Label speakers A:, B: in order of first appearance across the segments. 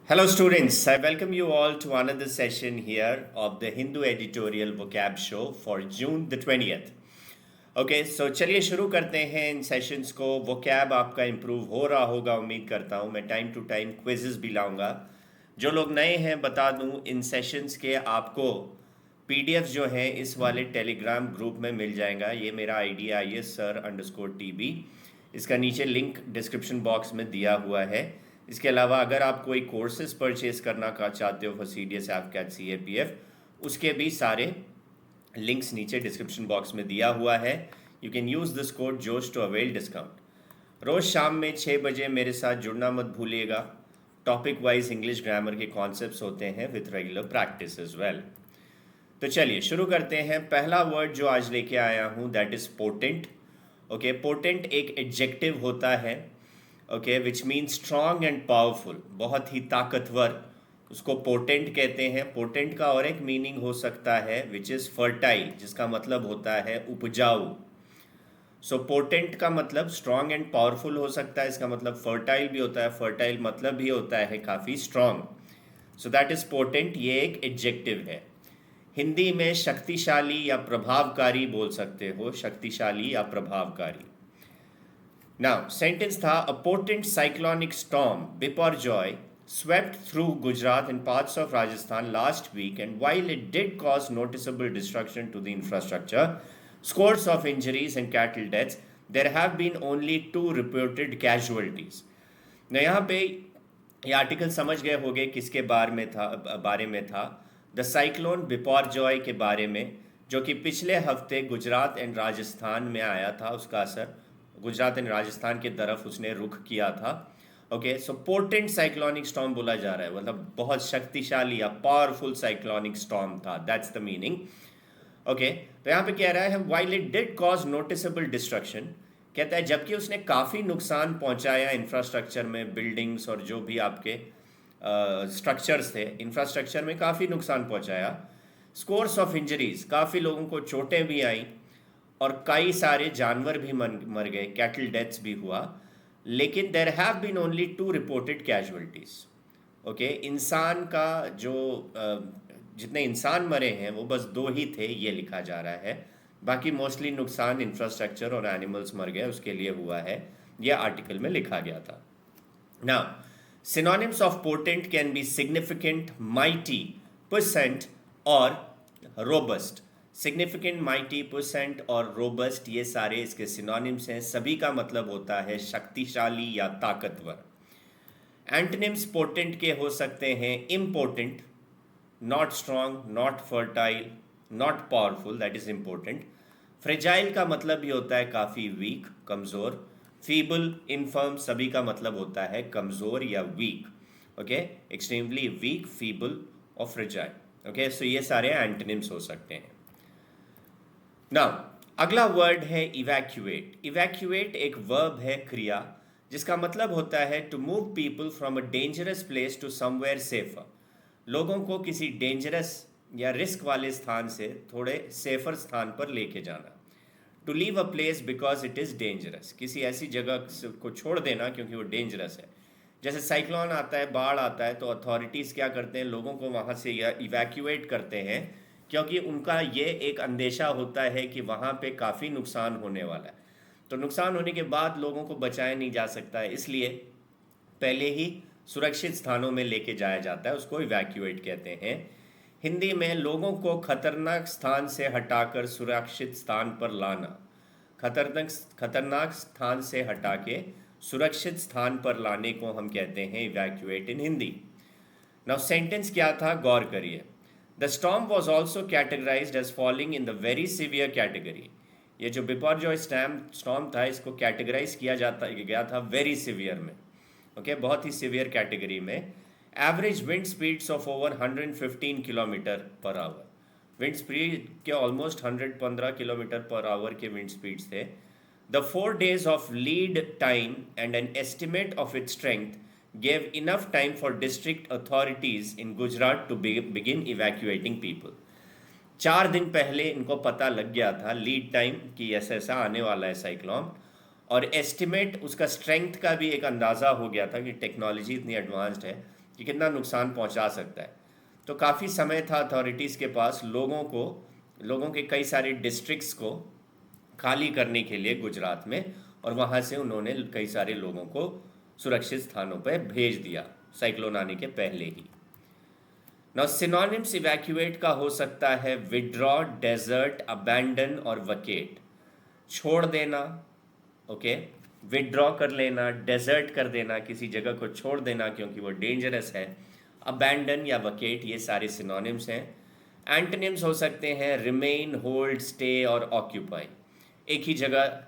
A: Hello, students. I welcome you all to another session here of the Hindu Editorial Vocab Show for June the 20th. Okay so चलिए शुरू करते हैं इन sessions को। vocab आपका improve हो रहा होगा उम्मीद करता हूँ। मैं टाइम टू टाइम क्विजेस भी लाऊंगा। जो लोग नए हैं बता दूँ, इन सेशंस के आपको पीडीएफ जो हैं इस वाले टेलीग्राम ग्रुप में मिल जाएगा। ये मेरा आईडी है sir_tb। इसका नीचे लिंक डिस्क्रिप्शन बॉक्स में दिया हुआ है। इसके अलावा अगर आप कोई कोर्सेज परचेज करना चाहते हो फॉर CDS AFCAT CAPF, उसके भी सारे लिंक्स नीचे डिस्क्रिप्शन बॉक्स में दिया हुआ है। You can use this code Josh to avail discount. रोज़ शाम में 6 बजे मेरे साथ जुड़ना मत भूलिएगा। टॉपिक वाइज इंग्लिश ग्रामर के कॉन्सेप्ट्स होते हैं with regular practice as well. तो चलिए शुरू करते हैं। पहला वर्ड जो आज लेके आया हूँ that is potent. Okay, potent एक एडजेक्टिव होता है, okay, which means strong and powerful, बहुत ही ताकतवर, उसको पोटेंट कहते हैं। पोटेंट का और एक मीनिंग हो सकता है विच इज़ फर्टाइल, जिसका मतलब होता है उपजाऊ। सो पोटेंट का मतलब स्ट्रॉन्ग एंड पावरफुल हो सकता है, इसका मतलब फर्टाइल भी होता है। फर्टाइल मतलब भी होता है काफ़ी strong. So that is potent, ये एक एडजेक्टिव है। हिंदी में शक्तिशाली या प्रभावकारी बोल सकते हो, शक्तिशाली या प्रभावकारी। Now, sentence था, a potent cyclonic storm, Biparjoy, swept through Gujarat and parts of Rajasthan last week, and while it did cause noticeable destruction to the infrastructure, scores of injuries and cattle deaths, there have been only 2 reported casualties. Now, यहाँ पे ये article समझ गए होंगे किसके बारे में था। द साइक्लोन बिपरजॉय के बारे में, जो कि पिछले हफ्ते गुजरात एंड राजस्थान में आया था। उसका असर गुजरात एंड राजस्थान की तरफ उसने रुख किया था। ओके, सो पोटेंट साइक्लोनिक स्टॉर्म बोला जा रहा है, मतलब बहुत शक्तिशाली या पावरफुल साइक्लोनिक स्टॉर्म था, दैट्स द मीनिंग। ओके, तो यहाँ पे कह रहा है while it did cause noticeable destruction, कहता है जबकि उसने काफ़ी नुकसान पहुंचाया इंफ्रास्ट्रक्चर में, बिल्डिंग्स और जो भी आपके स्ट्रक्चर्स थे, इंफ्रास्ट्रक्चर में काफ़ी नुकसान पहुंचाया। स्कोर्स ऑफ इंजरीज, काफ़ी लोगों को चोटें भी आई और कई सारे जानवर भी मर गए, कैटल डेथ्स भी हुआ। लेकिन there have been only 2 reported casualties. Okay, इंसान का जो जितने इंसान मरे हैं वो बस 2 ही थे, ये लिखा जा रहा है। बाकी मोस्टली नुकसान इंफ्रास्ट्रक्चर और एनिमल्स मर गए उसके लिए हुआ है, ये आर्टिकल में लिखा गया था। Now, synonyms of potent can be significant, mighty, percent और रोबस्ट। सिग्निफिकेंट, माइटी, परसेंट और रोबस्ट, ये सारे इसके सिनोनिम्स हैं। सभी का मतलब होता है शक्तिशाली या ताकतवर। एंटोनिम्स पोटेंट के हो सकते हैं important, not strong, not fertile, not powerful, that is important. Fragile का मतलब भी होता है काफ़ी वीक, कमज़ोर। फीबल, इनफर्म, सभी का मतलब होता है कमज़ोर या weak. Okay, extremely weak, feeble और फ्रेजाइल। ओके, सो ये सारे एंटोनिम्स हो सकते हैं। नाउ, अगला वर्ड है इवैक्यूएट। इवैक्यूएट एक वर्ब है, क्रिया, जिसका मतलब होता है to move people from a dangerous place to somewhere safer. लोगों को किसी डेंजरस या रिस्क वाले स्थान से थोड़े सेफर स्थान पर लेके जाना। To leave a place because it is dangerous, किसी ऐसी जगह को छोड़ देना क्योंकि वो डेंजरस है। जैसे साइक्लोन आता है, बाढ़ आता है, तो अथॉरिटीज़ क्या करते हैं, लोगों को वहाँ से इवैक्यूएट करते हैं, क्योंकि उनका ये एक अंदेशा होता है कि वहाँ पे काफ़ी नुकसान होने वाला है। तो नुकसान होने के बाद लोगों को बचाया नहीं जा सकता है, इसलिए पहले ही सुरक्षित स्थानों में लेके जाया जाता है, उसको इवैक्यूएट कहते हैं। हिंदी में लोगों को खतरनाक स्थान से हटाकर सुरक्षित स्थान पर लाना। खतरनाक स्थान से हटा के सुरक्षित स्थान पर लाने को हम कहते हैं evacuate in Hindi. Now sentence क्या था, गौर करिए। The storm was also categorized as falling in the very severe category. ये जो बिपरजॉय स्टॉर्म था, इसको कैटेगराइज किया गया था वेरी सीवियर में। ओके, बहुत ही सीवियर कैटेगरी में। Average wind speeds of over 115 kilometre per hour, wind speed के ऑलमोस्ट 115 किलोमीटर पर आवर के विंड स्पीड्स थे। The 4 days of lead time and an estimate of its strength gave enough time for district authorities in Gujarat to begin evacuating people. 4 दिन पहले इनको पता लग गया था, लीड टाइम, कि ऐसा ऐसा आने वाला है साइक्लोन, और एस्टिमेट, उसका स्ट्रेंथ का भी एक अंदाज़ा हो गया था कि टेक्नोलॉजी इतनी एडवांस्ड है कि कितना नुकसान पहुंचा सकता है। तो काफ़ी समय था अथॉरिटीज़ के पास लोगों के कई सारे डिस्ट्रिक्ट्स को खाली करने के लिए गुजरात में, और वहाँ से उन्होंने कई सारे लोगों को सुरक्षित स्थानों पर भेज दिया साइक्लोन आने के पहले ही। नाउ सिनोनिम्स इवैक्यूएट का हो सकता है विड्रॉ, डेजर्ट, अबैंडन और वकेट। छोड़ देना, ओके, विड्रॉ कर लेना, डेजर्ट कर देना, किसी जगह को छोड़ देना क्योंकि वो डेंजरस है। अबैंडन या वकेट, ये सारे सिनोनिम्स हैं। एंटोनिम्स हो सकते हैं रिमेन, होल्ड, स्टे और ऑक्यूपाई। एक ही जगह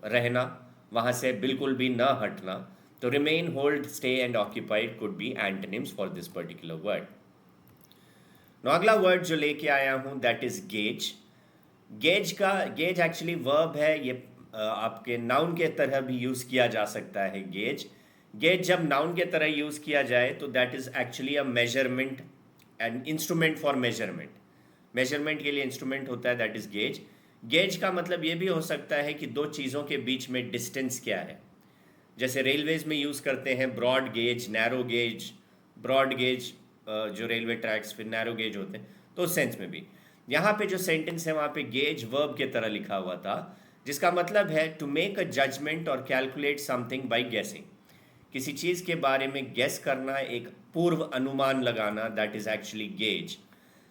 A: रहना, वहाँ से बिल्कुल भी ना हटना। तो remain, hold, stay and occupied could be antonyms for this particular word. अगला वर्ड जो लेके आया हूँ that is gauge. Gauge actually verb है, ये आपके नाउन के तरह भी यूज़ किया जा सकता है। गेज जब नाउन के तरह यूज़ किया जाए तो that is actually a measurement and instrument for measurement के लिए इंस्ट्रूमेंट होता है, दैट इज़ गेज। गेज का मतलब ये भी हो सकता है कि दो चीज़ों के बीच में डिस्टेंस क्या है। जैसे रेलवेज़ में यूज़ करते हैं broad gauge, narrow gauge. Broad gauge जो रेलवे ट्रैक्स, फिर नैरो गेज होते हैं, तो उस सेंस में भी यहाँ पे जो सेंटेंस है वहाँ पे गेज वर्ब के तरह लिखा हुआ था, जिसका मतलब है टू मेक अ जजमेंट और कैलकुलेट समथिंग बाय गेसिंग। किसी चीज़ के बारे में गेस करना, एक पूर्व अनुमान लगाना, that is actually gauge.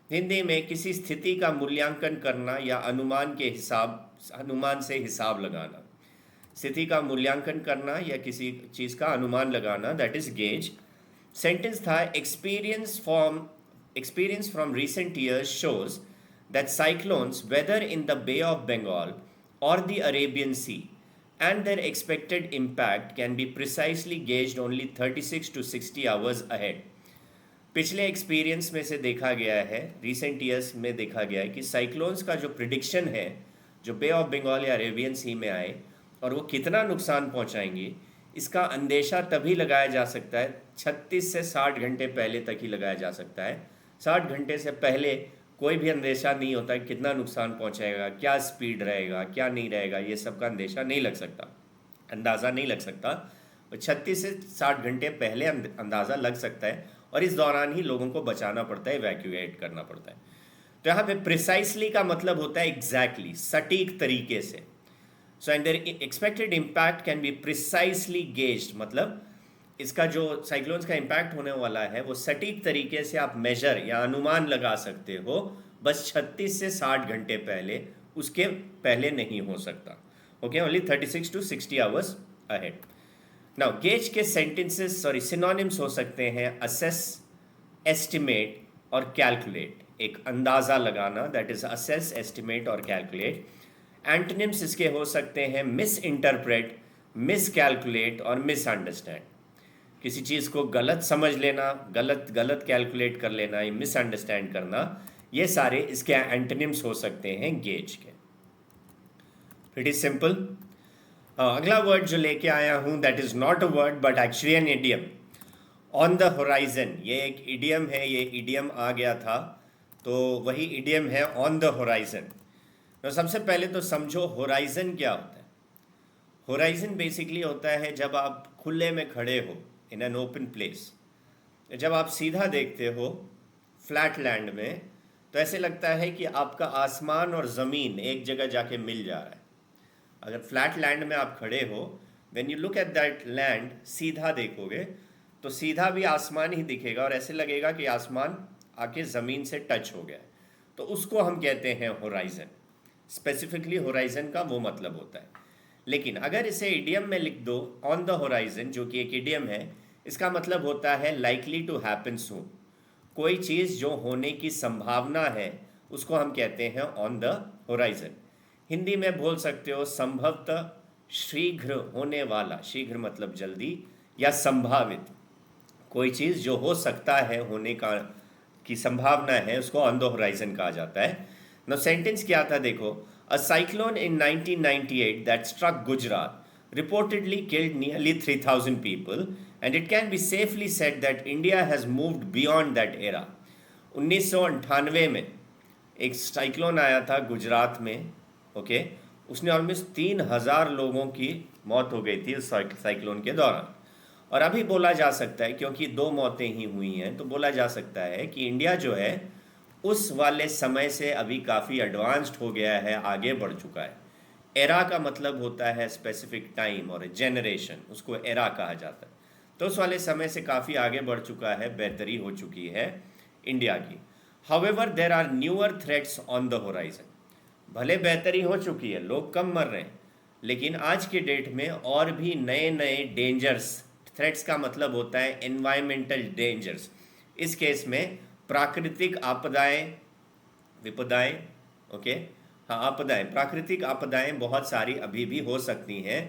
A: Hindi में किसी स्थिति का मूल्यांकन करना या अनुमान से हिसाब लगाना। स्थिति का मूल्यांकन करना या किसी चीज़ का अनुमान लगाना, दैट इज़ गेज। सेंटेंस था experience from recent years shows that cyclones, whether in the Bay of Bengal or the Arabian Sea, and their expected impact can be precisely gauged only 36 to 60 hours ahead. पिछले experience में से देखा गया है, recent years में देखा गया है कि साइक्लोन्स का जो प्रिडिक्शन है, जो बे ऑफ बंगाल या अरेबियन सी में आए और वो कितना नुकसान पहुंचाएंगे, इसका अंदेशा तभी लगाया जा सकता है 36 से 60 घंटे पहले तक ही लगाया जा सकता है। 60 घंटे से पहले कोई भी अंदेशा नहीं होता कि कितना नुकसान पहुंचाएगा, क्या स्पीड रहेगा, क्या नहीं रहेगा, ये सब का अंदेशा नहीं लग सकता, अंदाज़ा नहीं लग सकता। 36 से 60 घंटे पहले अंदाज़ा लग सकता है, और इस दौरान ही लोगों को बचाना पड़ता है, इवैक्यूएट करना पड़ता है। तो यहाँ पे प्रिसाइसली का मतलब होता है एग्जैक्टली, सटीक तरीके से। So and their expected impact can be precisely gauged, मतलब इसका जो साइक्लोन्स का इम्पैक्ट होने वाला है वो सटीक तरीके से आप मेजर या अनुमान लगा सकते हो, बस 36 से 60 घंटे पहले, उसके पहले नहीं हो सकता। Okay, only 36 to 60 hours ahead. Now gauge के सिनोनिम्स हो सकते हैं असेस, एस्टिमेट और कैलकुलेट। एक अंदाज़ा लगाना, दैट इज़ असेस, एस्टिमेट और कैलकुलेट। एंटोनिम्स इसके हो सकते हैं मिस इंटरप्रेट, मिस कैलकुलेट और मिस अंडरस्टैंड। किसी चीज़ को गलत समझ लेना, गलत कैलकुलेट कर लेना, या मिस अंडरस्टैंड करना, ये सारे इसके एंटोनिम्स हो सकते हैं गेज के। Pretty simple. अगला वर्ड जो लेके आया हूँ that is not a word but actually an idiom, on the horizon. ये एक इडियम है, ये इडियम आ गया था, तो वही इडियम है ऑन द होराइजन। तो सबसे पहले तो समझो होराइजन क्या होता है। होराइजन बेसिकली होता है जब आप खुले में खड़े हो, इन एन ओपन प्लेस, जब आप सीधा देखते हो फ्लैट लैंड में, तो ऐसे लगता है कि आपका आसमान और ज़मीन एक जगह जाके मिल जा रहा है। अगर फ्लैट लैंड में आप खड़े हो, when you look at that land, सीधा देखोगे तो सीधा भी आसमान ही दिखेगा और ऐसे लगेगा कि आसमान आके ज़मीन से टच हो गया है, तो उसको हम कहते हैं होराइजन। स्पेसिफिकली होराइजन का वो मतलब होता है। लेकिन अगर इसे इडियम में लिख दो, ऑन द होराइजन, जो कि एक इडियम है, इसका मतलब होता है लाइकली टू हैपन सून। कोई चीज़ जो होने की संभावना है उसको हम कहते हैं ऑन द होराइजन। हिंदी में बोल सकते हो संभवतः शीघ्र होने वाला, शीघ्र मतलब जल्दी, या संभावित। कोई चीज़ जो हो सकता है, होने का की संभावना है, उसको ऑन द होराइजन कहा जाता है। नाउ सेंटेंस क्या था देखो, a cyclone in 1998 that struck Gujarat reportedly killed nearly 3,000 people, and it can be safely said that India has moved beyond that era. 1998 में एक साइक्लोन आया था गुजरात में, ओके, उसने ऑलमोस्ट 3,000 लोगों की मौत हो गई थी उस साइक्लोन के दौरान। और अभी बोला जा सकता है, क्योंकि 2 मौतें ही हुई हैं, तो बोला जा सकता है कि इंडिया जो है उस वाले समय से अभी काफ़ी एडवांस्ड हो गया है, आगे बढ़ चुका है। एरा का मतलब होता है स्पेसिफिक टाइम, और जेनरेशन, उसको एरा कहा जाता है। तो उस वाले समय से काफ़ी आगे बढ़ चुका है, बेहतरी हो चुकी है इंडिया की। However there are newer threats on the horizon. भले बेहतरी हो चुकी है, लोग कम मर रहे हैं, लेकिन आज के डेट में और भी नए नए डेंजर्स, थ्रेट्स का मतलब होता है एनवायरमेंटल डेंजर्स, इस केस में प्राकृतिक आपदाएं, विपदाएं, ओके, हाँ आपदाएं, प्राकृतिक आपदाएं बहुत सारी अभी भी हो सकती हैं,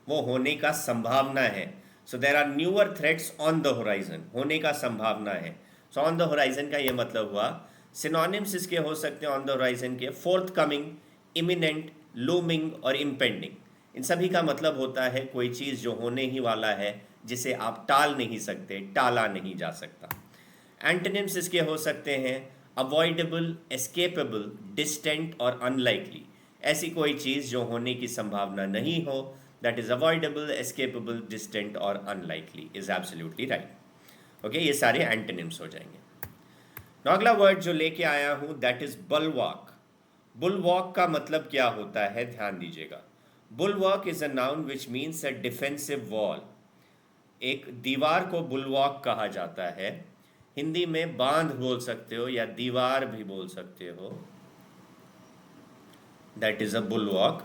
A: वो होने का संभावना है। So there are newer threats on the horizon, होने का संभावना है। सो ऑन द होराइजन का ये मतलब हुआ, सिनोनिम्स इसके हो सकते हैं ऑन द होराइजन के, फोर्थ कमिंग, इमिनेंट, लूमिंग और इम्पेंडिंग। इन सभी का मतलब होता है कोई चीज़ जो होने ही वाला है, जिसे आप टाल नहीं सकते, टाला नहीं जा सकता। एंटोनिम्स इसके हो सकते हैं अवॉइडेबल, एस्केपेबल, डिस्टेंट और अनलाइकली। ऐसी कोई चीज़ जो होने की संभावना नहीं हो, that is avoidable, escapable, distant और unlikely, is absolutely right. Okay, ये सारे एंटोनिम्स हो जाएंगे। तो अगला वर्ड जो लेके आया हूं दैट इज बुलवॉक। बुलवॉक का मतलब क्या होता है, ध्यान दीजिएगा। Bulwark is a noun which means a defensive wall. एक दीवार को बुलवॉक कहा जाता है। हिंदी में बांध बोल सकते हो या दीवार भी बोल सकते हो, that is a bulwark.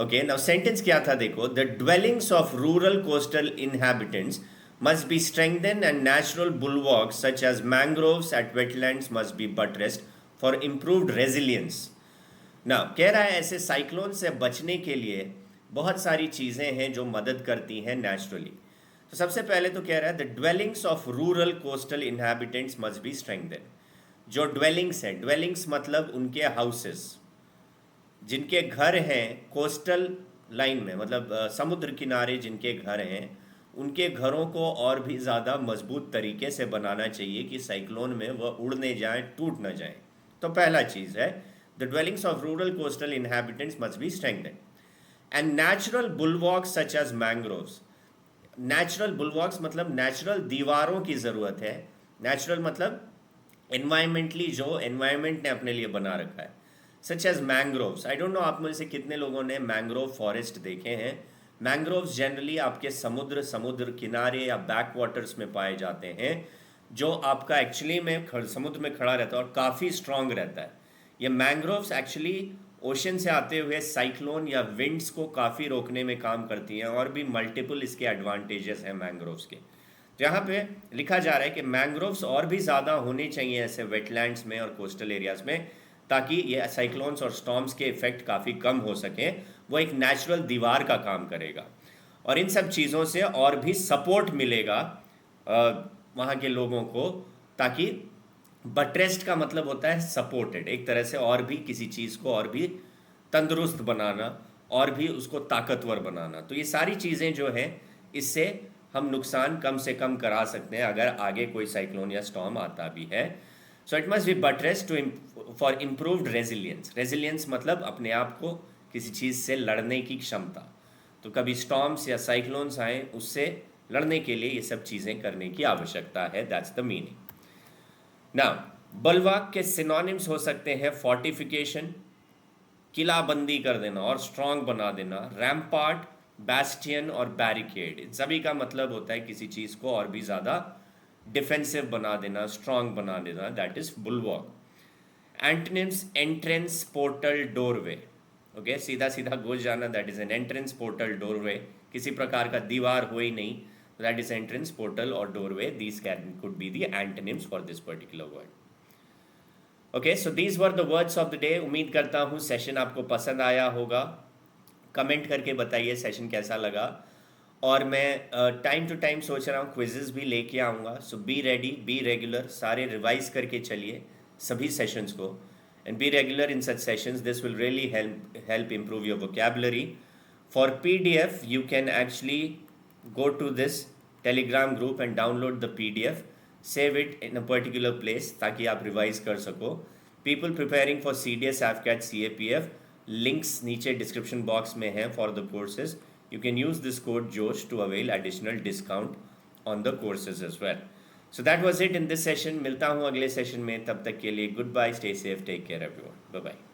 A: Okay, now sentence क्या था देखो, the dwellings of rural coastal inhabitants must be strengthened and natural bulwarks such as mangroves at wetlands must be buttressed for improved resilience. ना कह रहा है ऐसे साइक्लोन से बचने के लिए बहुत सारी चीज़ें हैं जो मदद करती हैं नेचुरली। तो सबसे पहले तो कह रहा है the dwellings of rural coastal inhabitants must be strengthened. जो ड्वेलिंग्स हैं, ड्वेलिंग्स मतलब उनके हाउसेस, जिनके घर हैं कोस्टल लाइन में, मतलब समुद्र किनारे जिनके घर हैं, उनके घरों को और भी ज़्यादा मजबूत तरीके से बनाना चाहिए कि साइक्लोन में वह उड़ने जाएं, टूट न जाएं। तो पहला चीज़ है the dwellings of rural coastal inhabitants must be strengthened and natural bulwarks such as mangroves. Natural bulwarks मतलब नेचुरल दीवारों की ज़रूरत है। नेचुरल मतलब एनवायरमेंटली जो एनवायरमेंट ने अपने लिए बना रखा है, such as mangroves. I don't know आप में से कितने लोगों ने मैंग्रोव फॉरेस्ट देखे हैं। मैंग्रोव्स जनरली आपके समुद्र किनारे या बैक वाटर्स में पाए जाते हैं, जो आपका एक्चुअली में समुद्र में खड़ा रहता है और काफ़ी स्ट्रांग रहता है। ये मैंग्रोव्स एक्चुअली ओशन से आते हुए साइक्लोन या विंड्स को काफ़ी रोकने में काम करती हैं, और भी मल्टीपल इसके एडवांटेजेस हैं मैंग्रोव्स के। जहाँ पे लिखा जा रहा है कि मैंग्रोव्स और भी ज़्यादा होने चाहिए ऐसे वेटलैंड्स में और कोस्टल एरियाज में, ताकि ये साइक्लोन्स और स्टॉर्म्स के इफेक्ट काफ़ी कम हो सकें। वो एक नेचुरल दीवार का काम करेगा, और इन सब चीज़ों से और भी सपोर्ट मिलेगा वहाँ के लोगों को, ताकि बटरेस्ट का मतलब होता है सपोर्टेड, एक तरह से और भी किसी चीज़ को और भी तंदुरुस्त बनाना और भी उसको ताकतवर बनाना। तो ये सारी चीज़ें जो हैं, इससे हम नुकसान कम से कम करा सकते हैं अगर आगे कोई साइक्लोन या स्टॉर्म आता भी है। So it must be buttressed to for improved resilience. Resilience मतलब अपने आप को किसी चीज़ से लड़ने की क्षमता। तो कभी स्टॉर्म्स या साइक्लोन्स आए, उससे लड़ने के लिए ये सब चीज़ें करने की आवश्यकता है। That's the meaning. नाउ बुलवार्क के सिनोनिम्स हो सकते हैं फोर्टिफिकेशन, किलाबंदी कर देना और स्ट्रांग बना देना, रैम्पार्ट, बैस्टियन और बैरिकेड। इन सभी का मतलब होता है किसी चीज़ को और भी ज़्यादा डिफेंसिव बना देना, स्ट्रांग बना देना, that is bulwark. Antonyms entrance, portal, doorway. Okay, सीधा सीधा घुस जाना, that is an entrance, portal, doorway. किसी प्रकार का दीवार हो ही नहीं, दैट इज एंट्रेंस, पोर्टल और doorway. These can could be the antonyms for this particular word. Okay, so these were the words of the day. उम्मीद करता हूँ सेशन आपको पसंद आया होगा। कमेंट करके बताइए सेशन कैसा लगा। और मैं टाइम टू टाइम सोच रहा हूँ क्विजेस भी लेके आऊँगा। सो बी रेडी, बी रेगुलर, सारे रिवाइज करके चलिए सभी सेशंस को, and be regular in such sessions. This will really help improve your vocabulary. For PDF, you can actually go to this Telegram group and download the PDF. Save it in a particular place ताकि आप revise कर सको। People preparing for CDS, AFCAT, CAPF, links नीचे description box में हैं for the courses. You can use this code JOSH to avail additional discount on the courses as well. So that was it in this session. मिलता हूँ अगले session में, तब तक के लिए goodbye, stay safe, take care everyone, bye bye.